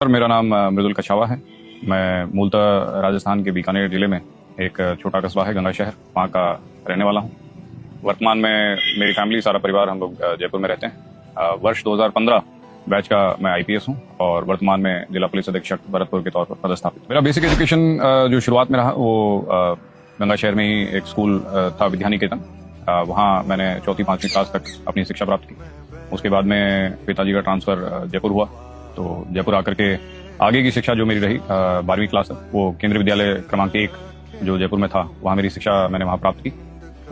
Sir, मेरा नाम मृदुल कछावा है। मैं मूलतः राजस्थान के बीकानेर जिले में एक छोटा कस्बा है गंगा शहर, वहाँ का रहने वाला हूँ। वर्तमान में मेरी फैमिली, सारा परिवार, हम लोग जयपुर में रहते हैं। वर्ष 2015 बैच का मैं आईपीएस हूँ और वर्तमान में जिला पुलिस अधीक्षक भरतपुर के तौर पर पदस्थापित। मेरा बेसिक एजुकेशन जो शुरुआत में रहा वो गंगा शहर में ही एक स्कूल था, विद्या निकेतन। वहाँ मैंने 4वीं 5वीं क्लास तक अपनी शिक्षा प्राप्त की। उसके बाद में पिताजी का ट्रांसफर जयपुर हुआ, तो जयपुर आकर के आगे की शिक्षा जो मेरी रही 12वीं क्लास तक वो केंद्रीय विद्यालय क्रमांक 1 जो जयपुर में था, वहाँ मेरी शिक्षा मैंने वहाँ प्राप्त की।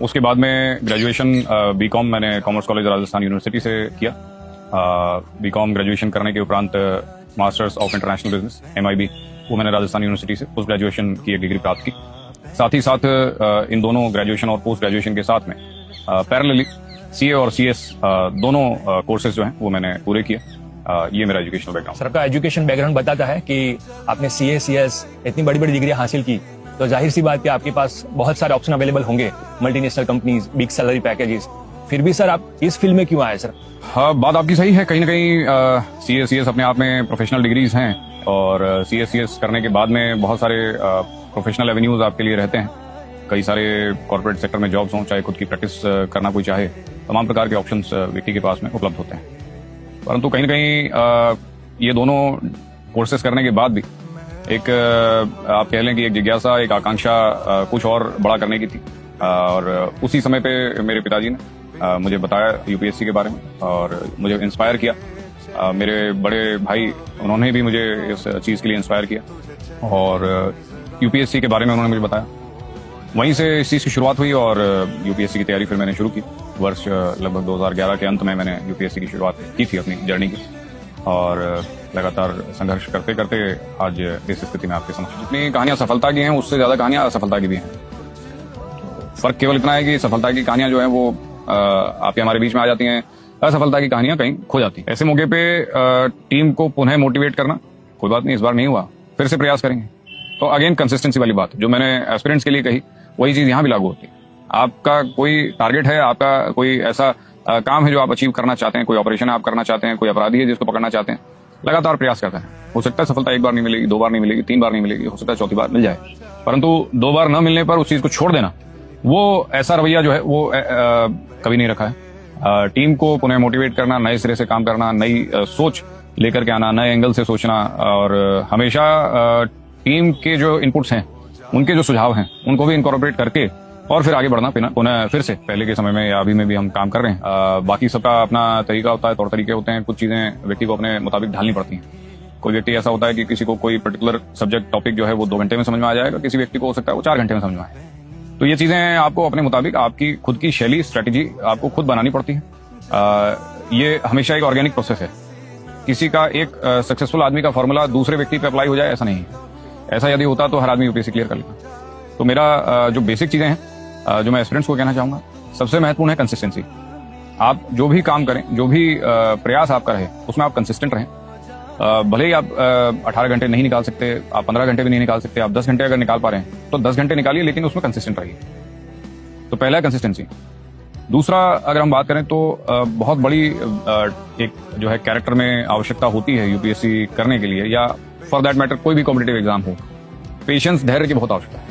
उसके बाद में ग्रेजुएशन बीकॉम मैंने कॉमर्स कॉलेज राजस्थान यूनिवर्सिटी से किया। बीकॉम ग्रेजुएशन करने के उपरांत masters of international business MIB वो मैंने राजस्थान यूनिवर्सिटी से पोस्ट ग्रेजुएशन की एक डिग्री प्राप्त की। साथ ही साथ इन दोनों ग्रेजुएशन और पोस्ट ग्रेजुएशन के साथ में पैरेलली CA और CS दोनों कोर्सेज जो हैं वो मैंने पूरे किए। ये मेरा एजुकेशनल बैकग्राउंड। सर, आपका एजुकेशन बैकग्राउंड बताता है कि आपने CA CS इतनी बड़ी बड़ी डिग्री हासिल की, तो जाहिर सी बात कि आपके पास बहुत सारे ऑप्शन अवेलेबल होंगे, multinational companies, big salary packages. फिर भी सर आप इस फील्ड में क्यों आए सर? हाँ, बात आपकी सही है। कहीं ना कहीं CA CS अपने आप में प्रोफेशनल डिग्रीज हैं और CA CS करने के बाद में बहुत सारे प्रोफेशनल एवेन्यूज आपके लिए रहते हैं। कई सारे कॉर्पोरेट सेक्टर में जॉब्स हों, चाहे खुद की प्रैक्टिस करना कोई चाहे, तमाम प्रकार के ऑप्शंस व्यक्ति के पास में उपलब्ध होते हैं। परंतु कहीं ना कहीं ये दोनों कोर्सेज करने के बाद भी एक आप कह लें कि एक जिज्ञासा, एक आकांक्षा कुछ और बड़ा करने की थी। और उसी समय पे मेरे पिताजी ने मुझे बताया UPSC के बारे में और मुझे इंस्पायर किया। मेरे बड़े भाई, उन्होंने भी मुझे इस चीज़ के लिए इंस्पायर किया और UPSC के बारे में उन्होंने मुझे बताया। वहीं से इस चीज़ की शुरुआत हुई और UPSC की तैयारी फिर मैंने शुरू की। वर्ष लगभग 2011 के अंत में मैंने UPSC की शुरुआत की थी अपनी जर्नी की और लगातार संघर्ष करते करते आज इस स्थिति में आपके समक्ष। जितनी कहानियां सफलता की हैं उससे ज्यादा कहानियां असफलता की भी हैं। फर्क केवल इतना है कि सफलता की कहानियां जो है वो आपके हमारे बीच में आ जाती हैं, असफलता की कहानियां कहीं खो जाती हैं। ऐसे मौके पे टीम को पुनः मोटिवेट करना, कोई बात नहीं, इस बार नहीं हुआ, फिर से प्रयास करेंगे। तो अगेन कंसिस्टेंसी वाली बात जो मैंने एस्पिरेंट्स के लिए कही, वही चीज यहाँ भी लागू होती है। आपका कोई टारगेट है, आपका कोई ऐसा काम है जो आप अचीव करना चाहते हैं, कोई ऑपरेशन आप करना चाहते हैं, कोई अपराधी है जिसको पकड़ना चाहते हैं, लगातार प्रयास करते हैं। हो सकता है सफलता एक बार नहीं मिलेगी, 2 बार नहीं मिलेगी, 3 बार नहीं मिलेगी, हो सकता है 4थी बार मिल जाए, परंतु 2 बार न मिलने पर उस चीज को छोड़ देना, वो ऐसा रवैया जो है वो कभी नहीं रखा है। टीम को पुनः मोटिवेट करना, नए सिरे से काम करना, नई सोच लेकर के आना, नए एंगल से सोचना और हमेशा टीम के जो इनपुट्स हैं, उनके जो सुझाव हैं, उनको भी इनकॉर्पोरेट करके और फिर आगे बढ़ना पुनः फिर से पहले के समय में या अभी में भी हम काम कर रहे हैं। बाकी सबका अपना तरीका होता है, तौर तरीके होते हैं। कुछ चीजें व्यक्ति को अपने मुताबिक ढालनी पड़ती हैं। कोई व्यक्ति ऐसा होता है कि किसी को कोई पर्टिकुलर सब्जेक्ट टॉपिक जो है वो 2 घंटे में समझ में आ जाएगा, किसी व्यक्ति को हो सकता है वो 4 घंटे में समझ में आए। तो ये चीजें आपको अपने मुताबिक आपकी खुद की शैली, स्ट्रेटेजी आपको खुद बनानी पड़ती है। ये हमेशा एक ऑर्गेनिक प्रोसेस है। किसी का एक सक्सेसफुल आदमी का फॉर्मूला दूसरे व्यक्ति पे अप्लाई हो जाए, ऐसा नहीं है। ऐसा यदि होता तो हर आदमी UPSC क्लियर कर लेता। तो मेरा जो बेसिक चीजें हैं जो मैं स्टूडेंट्स को कहना चाहूंगा, सबसे महत्वपूर्ण है कंसिस्टेंसी। आप जो भी काम करें, जो भी प्रयास आपका रहे, उसमें आप कंसिस्टेंट रहें। भले ही आप 18 घंटे नहीं निकाल सकते, आप 15 घंटे भी नहीं निकाल सकते, आप 10 घंटे अगर निकाल पा रहे हैं तो 10 घंटे निकालिए, लेकिन उसमें कंसिस्टेंट रहिए। तो पहला है कंसिस्टेंसी। दूसरा, अगर हम बात करें तो बहुत बड़ी एक जो है कैरेक्टर में आवश्यकता होती है UPSC करने के लिए, या फॉर दैट मैटर कोई भी कॉम्पिटिटिव एग्जाम हो, पेशेंस, धैर्य की बहुत आवश्यकता है।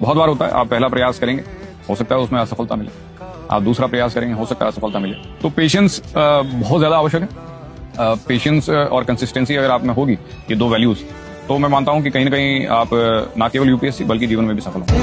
बहुत बार होता है आप पहला प्रयास करेंगे, हो सकता है उसमें असफलता मिले, आप दूसरा प्रयास करेंगे, हो सकता है असफलता मिले। तो पेशेंस बहुत ज्यादा आवश्यक है। पेशेंस और कंसिस्टेंसी अगर आप में होगी, ये 2 वैल्यूज, तो मैं मानता हूं कि कहीं ना कहीं आप ना केवल UPSC बल्कि जीवन में भी सफल होंगे।